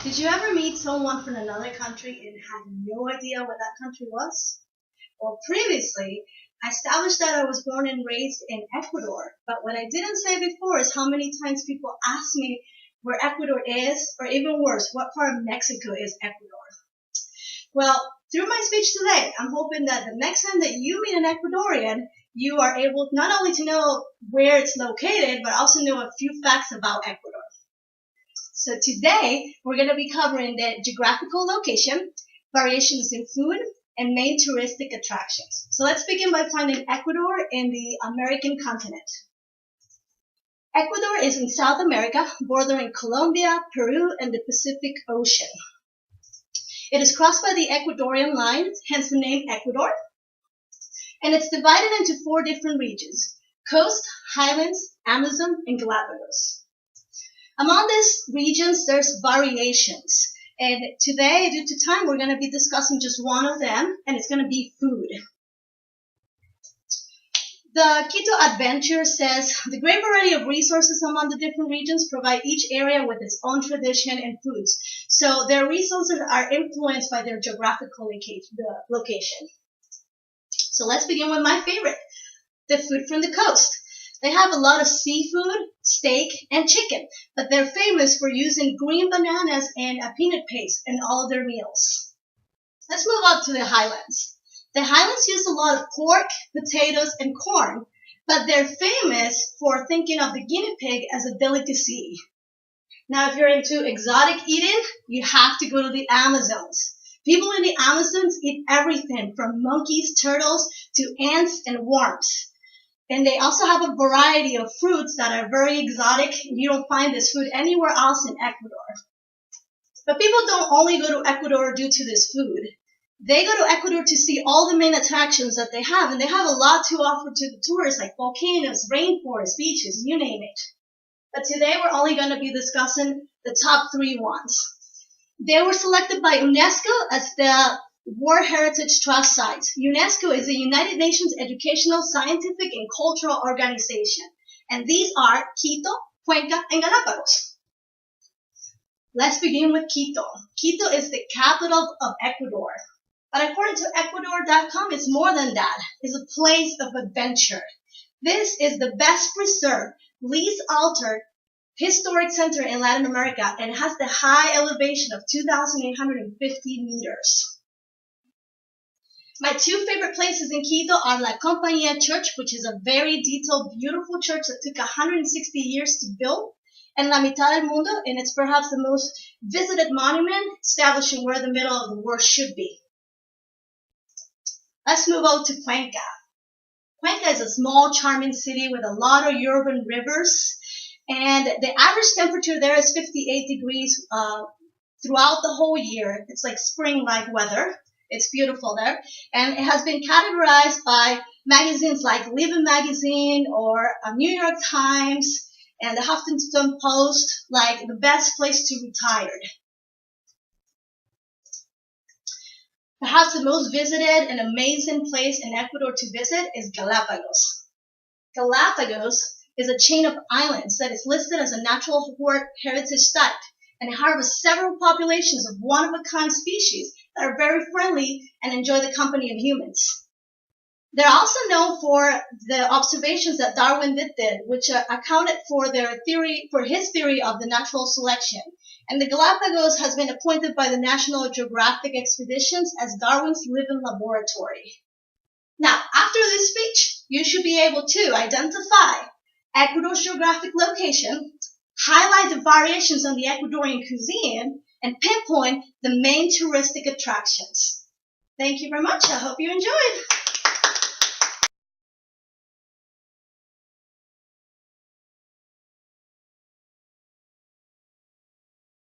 Did you ever meet someone from another country and had no idea what that country was? Well, previously, I established that I was born and raised in Ecuador, but what I didn't say before is how many times people ask me where Ecuador is, or even worse, what part of Mexico is Ecuador. Well, through my speech today, I'm hoping that the next time that you meet an Ecuadorian, you are able not only to know where it's located, but also know a few facts about Ecuador. So today, we're going to be covering the geographical location, variations in food, and main touristic attractions. So let's begin by finding Ecuador in the American continent. Ecuador is in South America, bordering Colombia, Peru, and the Pacific Ocean. It is crossed by the Ecuadorian line, hence the name Ecuador, and it's divided into 4 different regions: coast, highlands, Amazon, and Galapagos. Among these regions, there's variations. And today, due to time, we're going to be discussing just one of them, and it's going to be food. The Quito Adventure says, the great variety of resources among the different regions provide each area with its own tradition and foods. So their resources are influenced by their geographical location. So let's begin with my favorite, the food from the coast. They have a lot of seafood, steak, and chicken, but they're famous for using green bananas and a peanut paste in all of their meals. Let's move up to the highlands. The highlands use a lot of pork, potatoes, and corn, but they're famous for thinking of the guinea pig as a delicacy. Now, if you're into exotic eating, you have to go to the Amazons. People in the Amazons eat everything from monkeys, turtles, to ants and worms. And they also have a variety of fruits that are very exotic. You don't find this food anywhere else in Ecuador. But people don't only go to Ecuador due to this food. They go to Ecuador to see all the main attractions that they have, and they have a lot to offer to the tourists, like volcanoes, rainforests, beaches, you name it. But today we're only going to be discussing the top 3 ones. They were selected by UNESCO as the World Heritage Trust sites. UNESCO is the United Nations Educational, Scientific, and Cultural Organization, and these are Quito, Cuenca, and Galapagos. Let's begin with Quito. Quito is the capital of Ecuador, but according to Ecuador.com, it's more than that. It's a place of adventure. This is the best preserved, least altered historic center in Latin America, and has the high elevation of 2,850 meters. My 2 favorite places in Quito are La Compañía Church, which is a very detailed, beautiful church that took 160 years to build, and La Mitad del Mundo, and it's perhaps the most visited monument, establishing where the middle of the world should be. Let's move on to Cuenca. Cuenca is a small, charming city with a lot of urban rivers, and the average temperature there is 58 degrees throughout the whole year. It's like spring-like weather. It's beautiful there, and it has been categorized by magazines like Living Magazine or New York Times and the Huffington Post like the best place to retire. Perhaps the most visited and amazing place in Ecuador to visit is Galapagos. Galapagos is a chain of islands that is listed as a natural heritage site, and it harbors several populations of one-of-a-kind species that are very friendly and enjoy the company of humans. They're also known for the observations that Darwin did, which accounted for his theory of the natural selection. And the Galapagos has been appointed by the National Geographic Expeditions as Darwin's living laboratory. Now, after this speech, you should be able to identify Ecuador's geographic location, highlight the variations on the Ecuadorian cuisine, and pinpoint the main touristic attractions. Thank you very much. I hope you enjoyed.